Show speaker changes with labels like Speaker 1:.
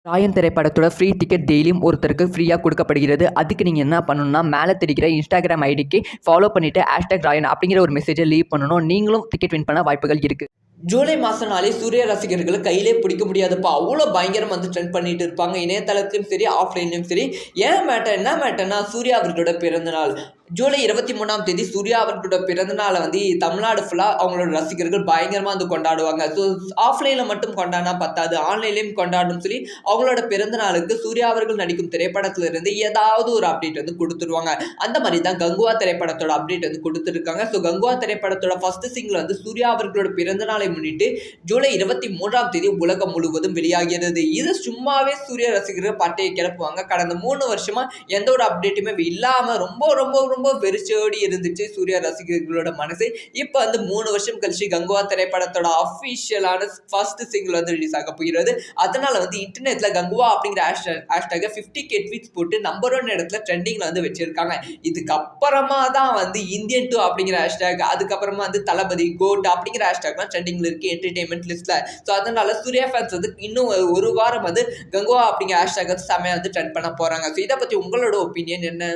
Speaker 1: ராயன் திரைப்படத்தோட free ticket டெய்லியும் ஒருத்தருக்கு ஃப்ரீயாக கொடுக்கப்படுகிறது. அதுக்கு நீங்கள் என்ன பண்ணணும்னா, மேலே தெரிகிற இன்ஸ்டாகிராம் ஐடிக்கு ஃபாலோ பண்ணிவிட்டு #ராயன் அப்படிங்கிற ஒரு மெசேஜை லீவ் பண்ணணும். நீங்களும் டிக்கெட் வின் பண்ண வாய்ப்புகள் இருக்குது.
Speaker 2: ஜூலை மாதம்னாலே சூர்யா ரசிகர்களை கையிலே பிடிக்க முடியாதுப்பா. அவ்வளோ பயங்கரம் ட்ரெண்ட் பண்ணிட்டு இருப்பாங்க. இணையதளத்திலும் சரி, ஆஃப்லைன்லையும் சரி. ஏன் மேட்டர் என்ன மேட்டர்னா, சூர்யா அவர்களோட பிறந்தநாள் ஜூலை 23ஆம் தேதி சூர்யா அவர்களோட பிறந்தநாளை தமிழ்நாடு ஃபுல்லாக அவங்களோட ரசிகர்கள் பயங்கரமாக கொண்டாடுவாங்க. ஸோ ஆஃப்லைனில் மட்டும் கொண்டாடினா பத்தாது, ஆன்லைன்லேயும் கொண்டாடணும்னு சொல்லி அவங்களோட பிறந்தநாளுக்கு சூர்யா அவர்கள் நடிக்கும் திரைப்படத்திலிருந்து ஏதாவது ஒரு அப்டேட் கொடுத்துருவாங்க. அந்த மாதிரி தான் கங்குவா திரைப்படத்தோட அப்டேட் கொடுத்துருக்காங்க. ஸோ கங்குவா திரைப்படத்தோட ஃபர்ஸ்ட் சிங்கிள் சூர்யா அவர்களோட பிறந்தநாளை முன்னிட்டு ஜூலை 23ஆம் தேதி உலகம் முழுவதும் வெளியாகிறது. இது சும்மாவே சூர்யா ரசிகர்கள் பட்டையை கிளப்புவாங்க. கடந்த 3 வருஷமா எந்த ஒரு அப்டேட்டுமே இல்லாம ரொம்ப ரொம்ப ரொம்ப வெறிச்சோடி இருந்துச்சு சூர்யா ரசிகர்களோட மனசு. இப்போ 3 வருஷம் கழிச்சு கங்குவா திரைப்படத்தோட அஃபிஷியலான ஃபர்ஸ்ட் சிங்கிள் ரிலீஸ் ஆக போகிறது. அதனால இன்டர்நெட்ல கங்குவா அப்படிங்கிற ஹேஷ்டாக 50K ட்வீட்ஸ் போட்டு நம்பர் 1 இடத்துல ட்ரெண்டிங்ல வச்சிருக்காங்க. இதுக்கப்புறமா தான் இந்தியன் 2 அப்படிங்கிற ஹேஷ்டாக், அதுக்கப்புறமா தளபதி கோட் அப்படிங்கிற ஹேஷ்டாக்லாம் ட்ரெண்டிங்ல இருக்கு என்டர்டைன்மெண்ட் லிஸ்ட்ல. ஸோ அதனால சூர்யா ஃபேன்ஸ் இன்னும் ஒரு வாரம் கங்குவா அப்படிங்கிற ஹேஷ்டாக் செமையா ட்ரெண்ட் பண்ண போறாங்க. ஸோ இதை பத்தி உங்களோட ஒப்பீனியன் என்ன?